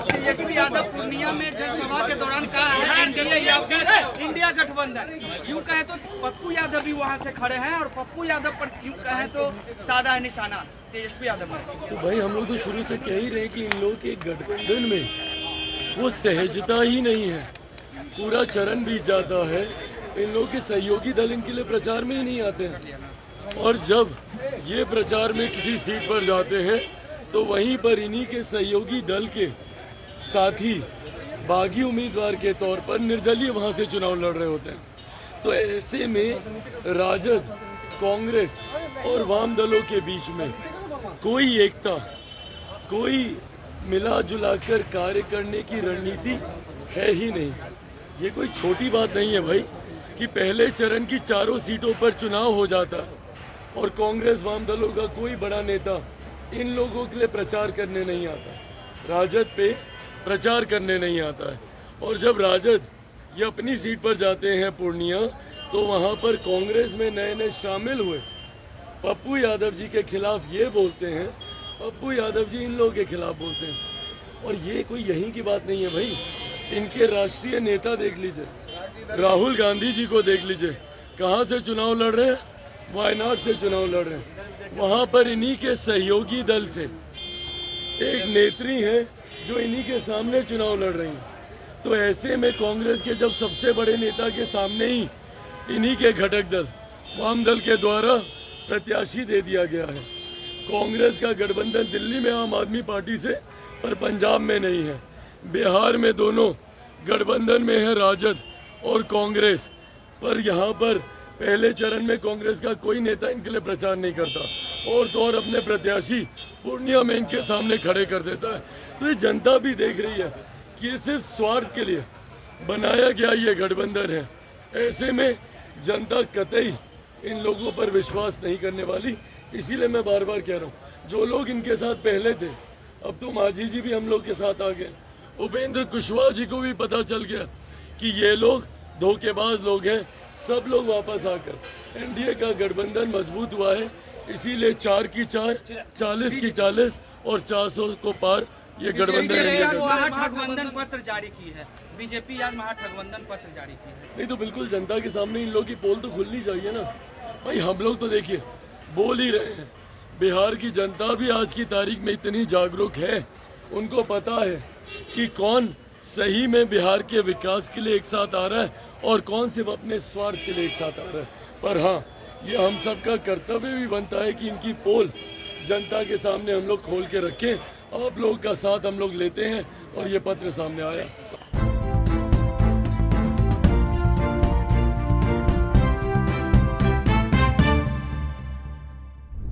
तेजस्वी यादव पूर्णिया में जनसभा के दौरान कहा है एनडीए या इंडिया गठबंधन, यूँ कहें तो पप्पू यादव भी वहाँ से खड़े हैं और पप्पू यादव पर यूँ कहें तो साधा है निशाना तेजस्वी यादव में। तो भाई हम लोग तो शुरू से कह ही रहे हैं कि इन लोगों के गठबंधन में वो सहजता ही नहीं है, पूरा चरण बीत जाता है, इन लोगों के सहयोगी दल इनके लिए प्रचार में ही नहीं आते हैं, और जब ये प्रचार में किसी सीट पर जाते हैं तो वहीं पर इन्हीं के सहयोगी दल के साथी बागी उम्मीदवार के तौर पर निर्दलीय वहां से चुनाव लड़ रहे होते हैं। तो ऐसे में राजद, कांग्रेस और वाम दलों के बीच में कोई एकता, कोई मिला जुला कर कार्य करने की रणनीति है ही नहीं। ये कोई छोटी बात नहीं है भाई कि पहले चरण की चारों सीटों पर चुनाव हो जाता और कांग्रेस वाम दलों का कोई बड़ा नेता इन लोगों के लिए प्रचार करने नहीं आता, राजद पे प्रचार करने नहीं आता है। और जब राजद ये अपनी सीट पर जाते हैं पूर्णिया, तो वहाँ पर कांग्रेस में नए नए शामिल हुए पप्पू यादव जी के खिलाफ ये बोलते हैं, पप्पू यादव जी इन लोगों के खिलाफ बोलते हैं। और ये कोई यहीं की बात नहीं है भाई, इनके राष्ट्रीय नेता देख लीजिए, राहुल गांधी जी को देख लीजिए, कहाँ से चुनाव लड़ रहे हैं, वायनाड से चुनाव लड़ रहे हैं। वहाँ पर इन्हीं के सहयोगी दल से एक नेत्री है जो इन्हीं के सामने चुनाव लड़ रही हैं। तो ऐसे में कांग्रेस के जब सबसे बड़े नेता के सामने ही इन्हीं के घटक दल वाम दल के द्वारा प्रत्याशी दे दिया गया है। कांग्रेस का गठबंधन दिल्ली में आम आदमी पार्टी से, पर पंजाब में नहीं है। बिहार में दोनों गठबंधन में है राजद और कांग्रेस, पर यहाँ पर पहले चरण में कांग्रेस का कोई नेता इनके लिए प्रचार नहीं करता और तो और अपने प्रत्याशी पूर्णिया में इनके सामने खड़े कर देता है। तो ये जनता भी देख रही है कि ये सिर्फ स्वार्थ के लिए बनाया गया ये गठबंधन है। ऐसे में जनता कतई इन लोगों पर विश्वास नहीं करने वाली। इसीलिए मैं बार बार कह रहा हूँ, जो लोग इनके साथ पहले थे, अब तो मांझी जी भी हम लोग के साथ आ गए, उपेंद्र कुशवाहा जी को भी पता चल गया कि ये लोग धोखेबाज लोग हैं। सब लोग वापस आकर एनडीए का गठबंधन मजबूत हुआ है। इसीलिए 4 की 4, 40 की 40 और 400 को पार ये गठबंधन महागठबंधन पत्र जारी की है बीजेपी, आज महागठबंधन पत्र जारी की है। नहीं तो बिल्कुल जनता के सामने इन लोगों की पोल तो खुलनी चाहिए ना भाई। हम लोग तो देखिए बोल ही रहे हैं, बिहार की जनता भी आज की तारीख में इतनी जागरूक है, उनको पता है कि कौन सही में बिहार के विकास के लिए एक साथ आ रहा है और कौन सिर्फ अपने स्वार्थ के लिए एक साथ आ रहा है। पर हाँ, ये हम सबका कर्तव्य भी बनता है कि इनकी पोल जनता के सामने हम लोग खोल के रखें। आप लोग का साथ हम लोग लेते हैं और ये पत्र सामने आया।